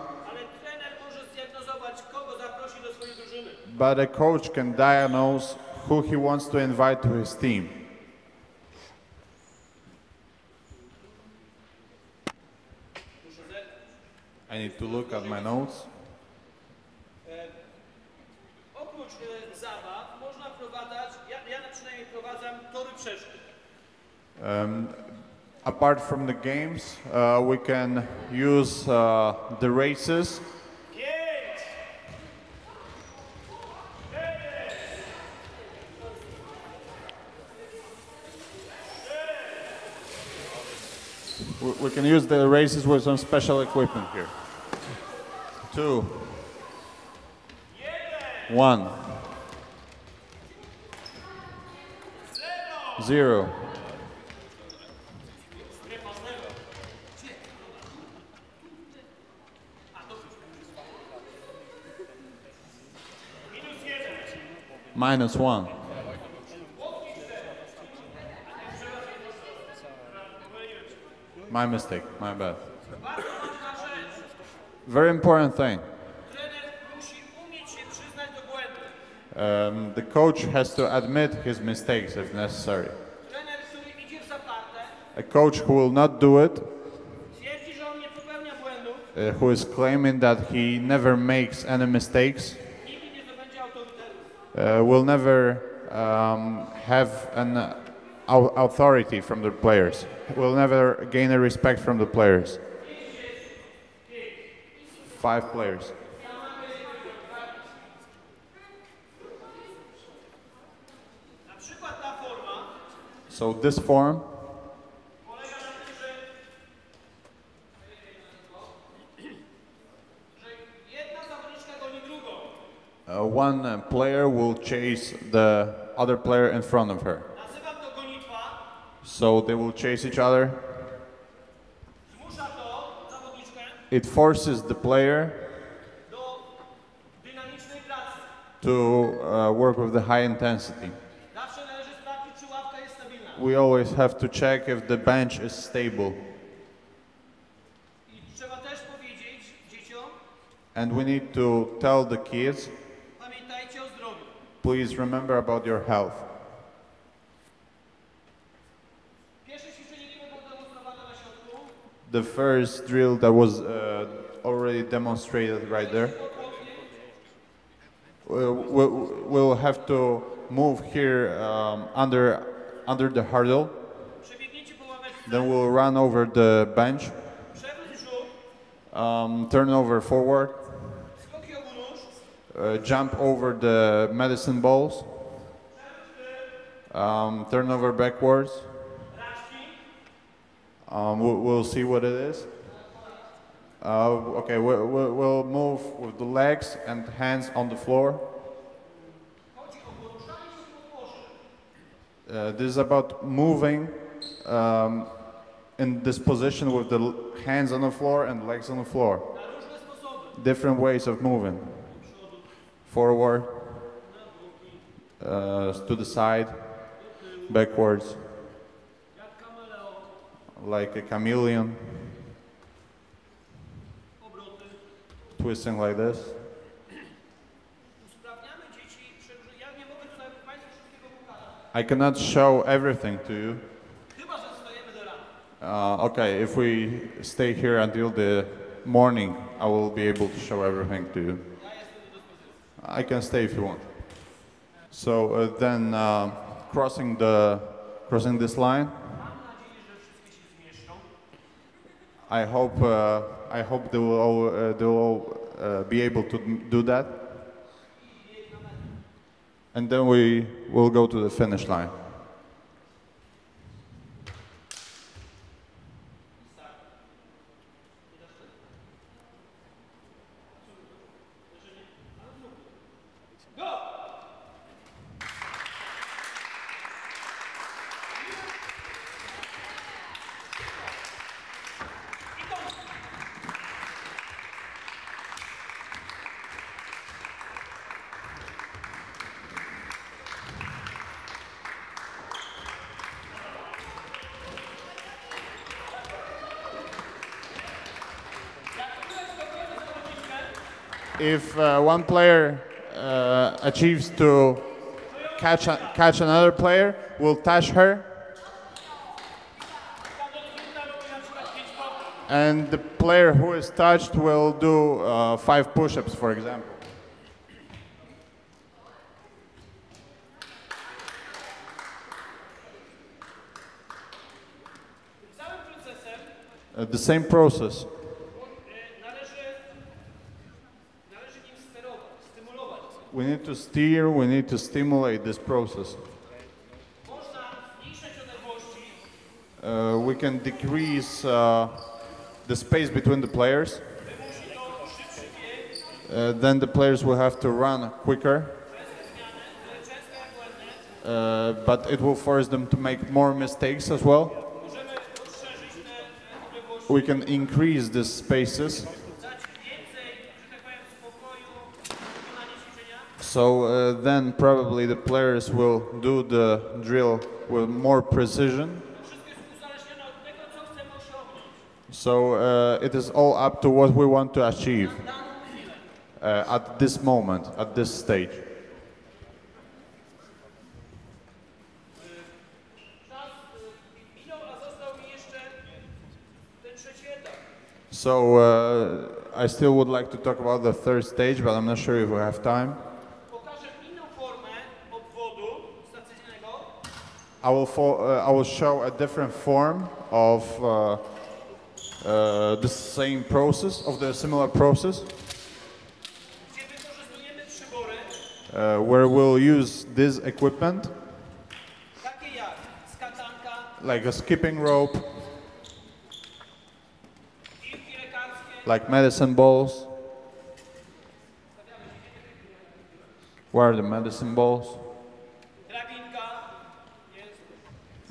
trener może zdiagnozować, kogo zaprosi do swojej drużyny.
but a coach can diagnose who he wants to invite to his team.
Muszę zerknąć.
I need to look at my notes.
Oprócz zabaw można wprowadzać, ja przynajmniej wprowadzam tory przeszkód.
Apart from the games, we can use the races.
5, 4,
We can use the races with some special equipment here. 2, 1, 0. -1. My mistake, my bad.
Bardzo ważna rzecz.
Very important thing.
Trener musi umieć się przyznać do błędu.
The coach has to admit his mistakes if necessary.
Trener, który idzie w zaparte,
A coach who will not do it,
twierdzi, że on nie popełnia błędów,
who is claiming that he never makes any mistakes,
nigdy nie zdobędzie autorytetu.
will never have an authority from the players. Will never gain a respect from the players. 5 players.
Na przykład ta forma
So this form
polega na tym, że jedna zawodniczka goni drugą.
one player will chase the other player in front of her.
Nazywam to gonitwa.
So they will chase each other.
Zmusza to zawodniczkę
It forces the player
do dynamicznej pracy.
to work with the high intensity.
Zawsze należy sprawdzić, czy ławka jest stabilna.
We always have to check if the bench is stable.
I trzeba też powiedzieć dzieciom,
And we need to tell the kids,
pamiętajcie o zdrowiu.
please remember about your health.
Pierwsze ćwiczenie nie było demonstrowane na środku.
The first drill that was already demonstrated right there. We'll have to move here under the hurdle.
Przebiegnięcie po ławeczce,
Then we'll run over the bench,
przewrót brzuch,
turn over forward,
skoki obu nóż,
jump over the medicine balls, turn over backwards.
raczki,
We'll see what it is. Okay, we'll move with the legs and hands on the floor.
chodzi o poruszanie się po podłożu.
This is about moving in this position with the hands on the floor and legs on the floor.
Na różne sposoby.
Different ways of moving. Forward, to the side, backwards,
Jak kameleon,
like a chameleon,
obroty.
twisting like this.
Usprawniamy dzieci, ja nie mogę tutaj Państwu wszystkiego pokazać.
I cannot show everything to you.
Chyba, że stajemy do rana.
Okay, if we stay here until the morning, I will be able to show everything to you.
Ja jestem do dyspozycji.
I can stay if you want. So then crossing this line,
Mam nadzieję, że wszystkie się zmieszczą.
I hope they will all be able to do that. And then we will go to the finish line. If one player achieves to catch another player, we'll touch her. And the player who is touched will do 5 push-ups, for example. The same process. We need to steer, we need to stimulate this process. We can decrease the space between the players. Then the players will have to run quicker. But it will force them to make more mistakes as well. We can increase these spaces. So then probably the players will do the drill with more precision. So it is all up to what we want to achieve at this moment, at this stage. So I still would like to talk about the third stage, but I'm not sure if we have time. I will show a different form of the same process, of the similar process, where we'll use this equipment, like a skipping rope, like medicine balls. Where are the medicine balls?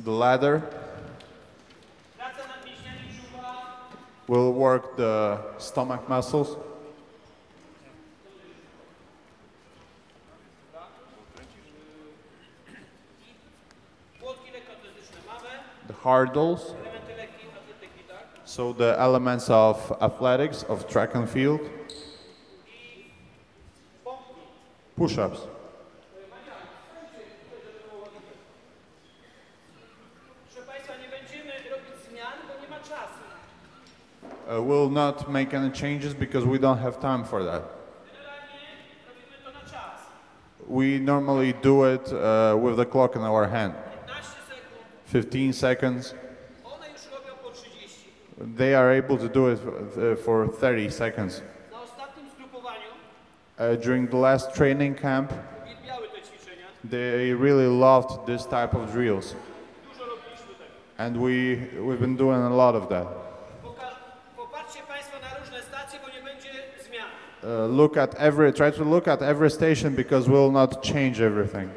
The ladder will work the stomach muscles. The hurdles, so the elements of athletics, of track and field. Push-ups. We'll not make any changes because we don't have time for that. We normally do it with the clock in our hand. 15 seconds. They are able to do it for 30 seconds. During the last training camp, they really loved this type of drills. And we've been doing a lot of that. Try to look at every station because we'll not change everything.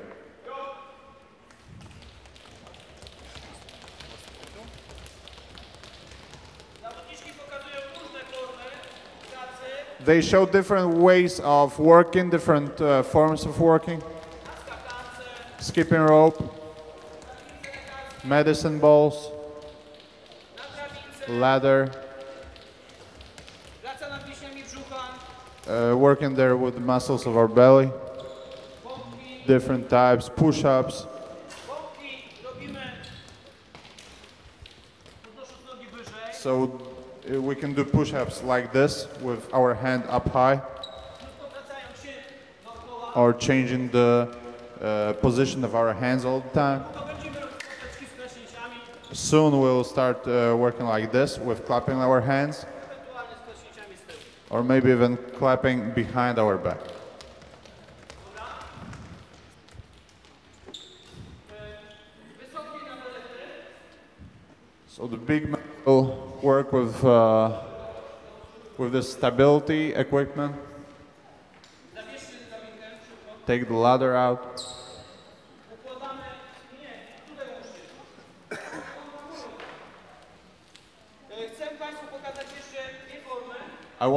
They show different ways of working, different forms of working. Skipping rope, medicine balls, ladder. Working there with the muscles of our belly, different types, push-ups. So we can do push-ups like this with our hand up high, or changing the position of our hands all the time. Soon we'll start working like this with clapping our hands,
ewentualnie z klaśnięciami z tyłu.
or maybe even clapping behind our back.
Dobra? Wysokie nalewy.
So the big man will work with the stability equipment.
Zabierzcie drabinkę szybko.
Take the ladder out.
Układamy. Nie, tutaj łączcie. Chcę Państwu pokazać jeszcze dwie formy
I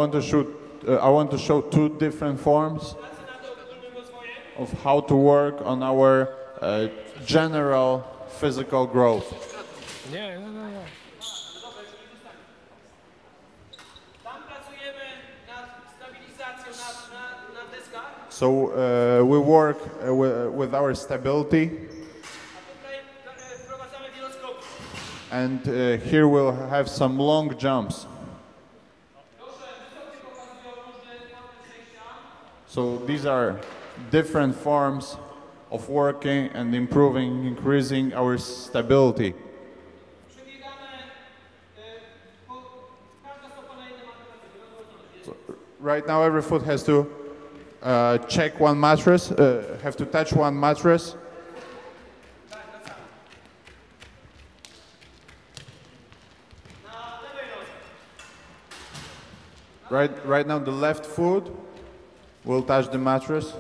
want to show two different forms
pracy nad ogólnym rozwojem.
of how to work on our general physical growth.
Nie.
Tam pracujemy nad stabilizacją na deskach,
So we work with our stability,
a tutaj wprowadzamy wieloskopy.
and here we'll have some long jumps.
Proszę, wysokie pokazują różne formy przejścia.
So these are different forms of working and improving, increasing our stability.
Przebiegamy, każda stopa na innym materacie.
Right now, every foot has to check one mattress, have to touch one mattress.
Tak, wracamy. Na lewej nodze.
Right now, the left foot will touch the mattress.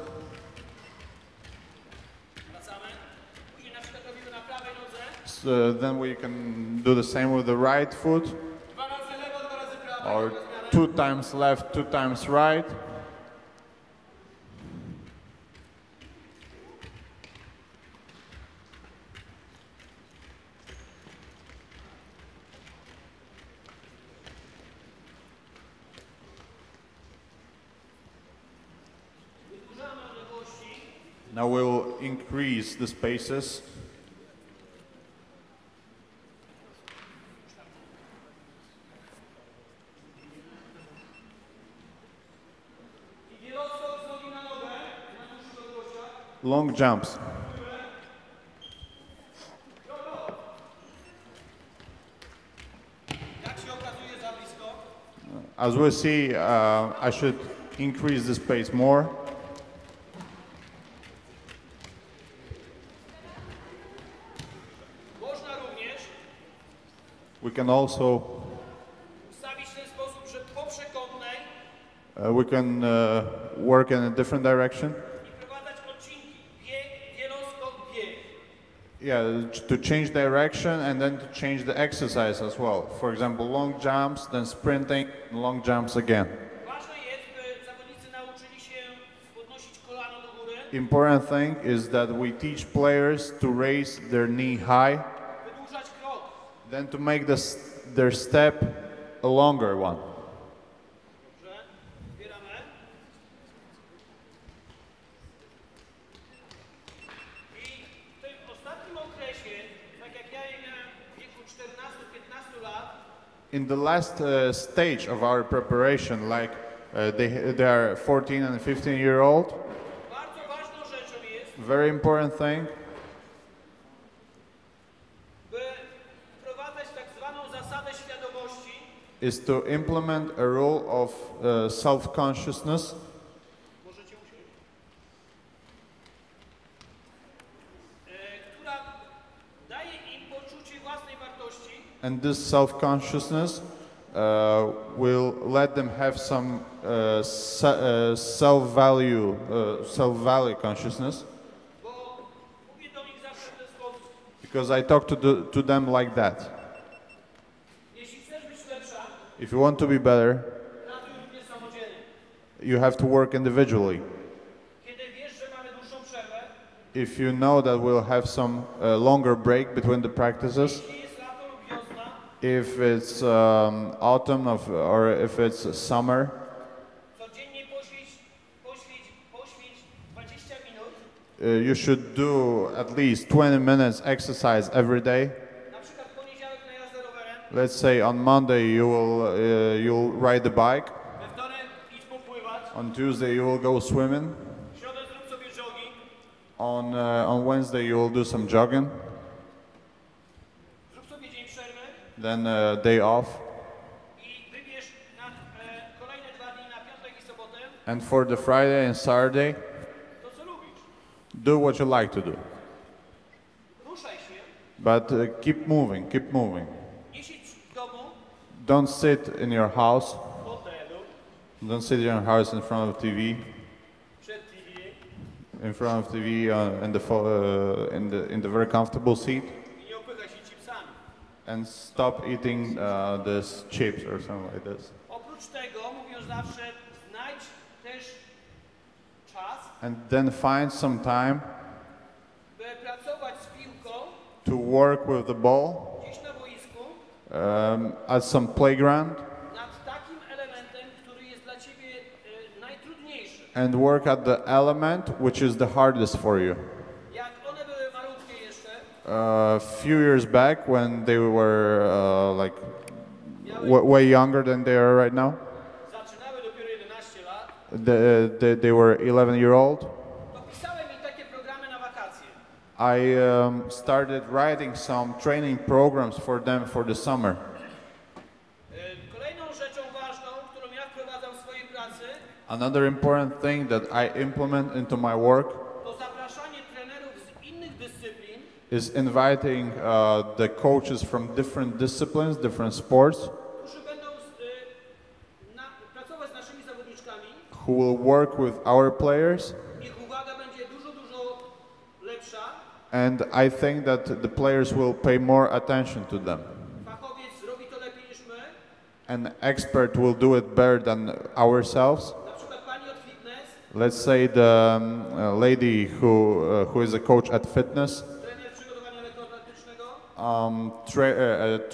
Wracamy. Później na przykład robimy na prawej nodze.
So then we can do the same with the right foot,
Dwa razy lewo, dwa razy prawo.
or
Taka zmiana.
2 times left, 2 times right.
Wydłużamy odległości.
Now we'll increase the spaces.
I wieloskop z nogi na nogę. Na dłuższych odległościach.
Long jumps.
Jak się okazuje za blisko.
As we see, I should increase the space more.
Można również
We can also
ustawić w ten sposób, że po przekątnej
we can work in a different direction.
i wprowadzać odcinki. Bieg, wieloskop, bieg.
Yeah, to change direction and then to change the exercise as well. For example, long jumps, then sprinting, long jumps again.
Ważne jest, by zawodnicy nauczyli się podnosić kolano do góry,
Important thing is that we teach players to raise their knee high,
wydłużać krok.
then to make their step a longer one.
Dobrze, zbieramy. I w tym ostatnim okresie, tak jak ja je miałem w wieku 14-15 lat,
In the last stage of our preparation, like they are 14 and 15-year-old,
bardzo ważną rzeczą jest,
very important thing
by wprowadzać tak zwaną zasadę świadomości,
is to implement a rule of self-consciousness.
możecie usiąść, która daje im poczucie własnej wartości,
And this self-consciousness will let them have some self-value consciousness.
bo mówię do nich zawsze w ten sposób.
Because I talk to them like that.
Jeśli chcesz być lepsza,
If you want to be better,
pracuj również samodzielnie.
you have to work individually.
Kiedy wiesz, że mamy dłuższą przerwę,
If you know that we'll have some longer break between the practices,
jeśli jest lato lub wiosna,
if it's autumn or if it's summer,
codziennie poświęć 20 minut,
you should do at least 20 minutes exercise every day.
na przykład w poniedziałek na jazdę rowerem,
Let's say on Monday you'll ride the bike.
we wtorek idź popływać,
On Tuesday you will go swimming.
w środę zrób sobie jogging,
On Wednesday you will do some jogging.
zrób sobie
then day off.
I wybierz na kolejne 2 dni, na piątek i sobotę,
And for the Friday and Saturday,
to co lubisz.
do what you like to do.
Ruszaj się,
But keep moving, keep moving.
nie siedź w domu,
Don't sit in your house.
w hotelu,
Don't sit in your house in front of TV.
przed TV
In front of TV in the very comfortable seat.
i nie opychaj się chipsami.
And stop eating this chips or something like this.
Oprócz tego, mówią zawsze, znajdź też czas,
And then find some time
by pracować z piłką
to work with the ball
gdzieś na boisku
at some playground
nad takim elementem, który jest dla ciebie najtrudniejszy.
and work at the element which is the hardest for you.
Jak one były malutkie jeszcze,
A few years back when they were like way younger than they are right now,
zaczynały dopiero 11 lat,
they were 11-year-old.
to pisałem im takie programy na wakacje.
I started writing some training programs for them for the summer.
Kolejną rzeczą ważną, którą ja wprowadzam w swojej pracy,
Another important thing that I implement into my work
to zapraszanie trenerów z innych dyscyplin,
is inviting the coaches from different disciplines, different sports,
którzy będą pracować z naszymi zawodniczkami.
who will work with our players.
Ich uwaga będzie dużo lepsza.
And I think that the players will pay more attention to them.
Fachowiec zrobi to lepiej niż my.
An expert will do it better than ourselves.
Na przykład pani od fitness,
Let's say the lady who is a coach at fitness,
trener przygotowania lekkoatletycznego,
a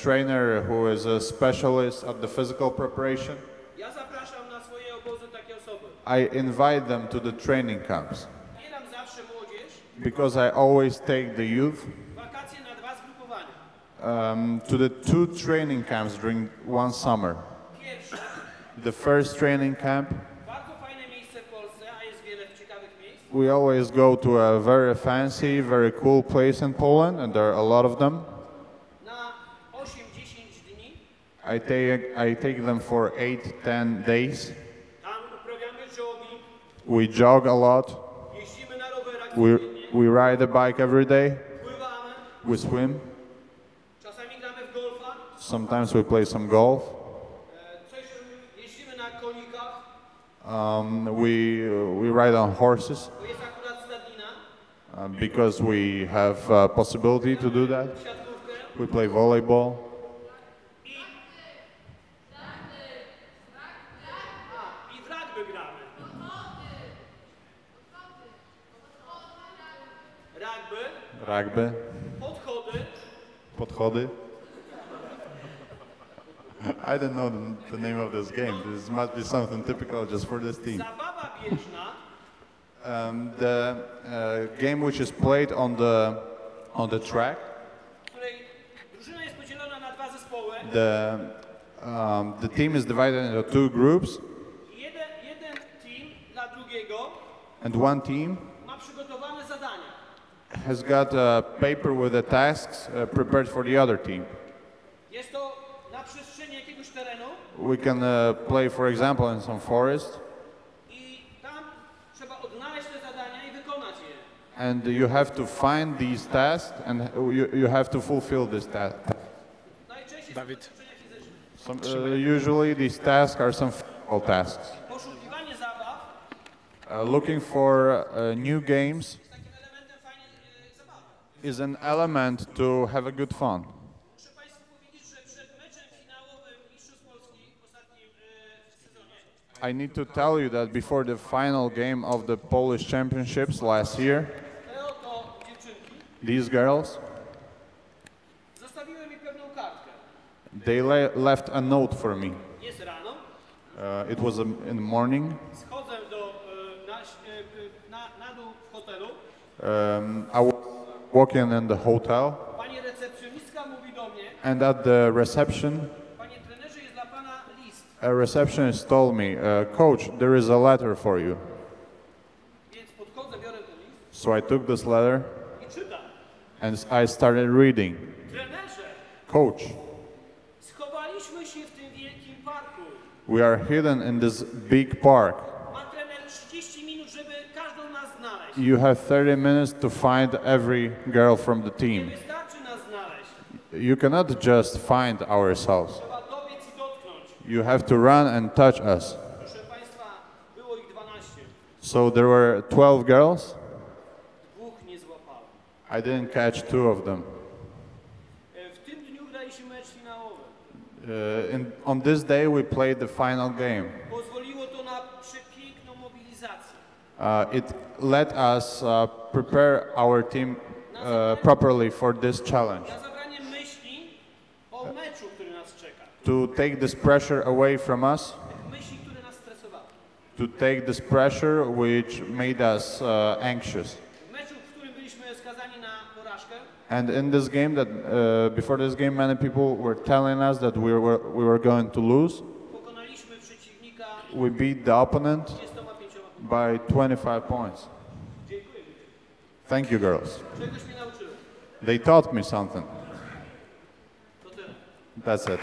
trainer who is a specialist at the physical preparation.
ja zapraszam na swoje obozy takie osoby.
I invite them to the training camps
Bieram zawsze młodzież,
because I always take the youth
wakacje na 2 zgrupowania.
to the 2 training camps during one summer.
Pierwsze,
The first training camp,
bardzo fajne miejsce w Polsce, a jest wiele ciekawych miejsc.
we always go to a very fancy, very cool place in Poland, and there are a lot of them.
Na 8-10 dni.
I take them for 8-10 days.
Tam uprawiamy jogging,
We jog a lot.
jeździmy na rowerach
We,
codziennie,
we ride a bike every day.
pływamy,
We swim.
czasami gramy w golfa,
Sometimes we play some golf.
jeździmy na konikach,
We ride on horses
bo jest akurat stadnina,
because we have possibility to do that.
siatkówkę
We play volleyball.
i w rugby gramy. Rugby,
Rugby.
podchody,
Podchody. I don't know the name of this game. This must be something typical just for this team.
zabawa bieżna,
The game which is played on the track.
w której drużyna jest podzielona na 2 zespoły.
The team is divided into 2 groups,
Jeden team dla drugiego
and one team
ma przygotowane zadania.
has got a paper with the tasks prepared for the other team.
Jest to na przestrzeni jakiegoś terenu
We can play, for example, in some forest,
i tam trzeba odnaleźć te zadania i wykonać je.
and you have to find these tasks, and you have to fulfill this task.
Najczęściej
Dawid.
są to ćwiczenia fizyczne.
Usually, these tasks are some physical tasks.
Poszukiwanie zabaw
Looking for new games
jest takim elementem fajnej zabawy.
is an element to have a good fun.
Muszę Państwu powiedzieć, że przed meczem finałowym Mistrzostw Polski w ostatnim sezonie
I need to tell you that before the final game of the Polish Championships last year,
te oto dziewczynki
these girls,
zostawiły mi pewną kartkę.
they left a note for me.
Jest rano,
It was in the morning.
schodzę na dół w hotelu.
I was walking in the hotel,
Pani recepcjonistka mówi do mnie,
and at the reception,
panie trenerze, jest dla pana list.
a receptionist told me, "Coach, there is a letter for you."
Więc podchodzę, biorę ten list
So I took this letter
i czytam.
and I started reading.
Trenerze,
Coach, We are hidden in this big park.
Ma trener 30 minut, żeby każdą nas znaleźć.
You have 30 minutes to find every girl from the
Nie
team.
wystarczy nas znaleźć.
You cannot just find ourselves.
Trzeba dobiec i dotknąć.
You have to run and touch us.
Proszę Państwa, było ich 12.
So there were 12 girls.
Dwóch nie złapałem.
I didn't catch 2 of them.
W tym dniu graliśmy mecz finałowy.
On this day we played the final game.
Pozwoliło to na przepiękną mobilizację.
It let us prepare our team properly for this challenge.
Na zabranie myśli o meczu, który nas czeka.
To take this pressure away from us.
Tych myśli, które nas stresowały.
To take this pressure which made us anxious.
W meczu, w którym byliśmy skazani na porażkę,
And in this game, that before this game, many people were telling us that we were going to lose.
pokonaliśmy przeciwnika
We beat the opponent
25 punktami.
by 25 points.
Dziękuję.
Thank you, girls.
Czegoś mnie nauczyły.
They taught me something.
To tyle.
That's it.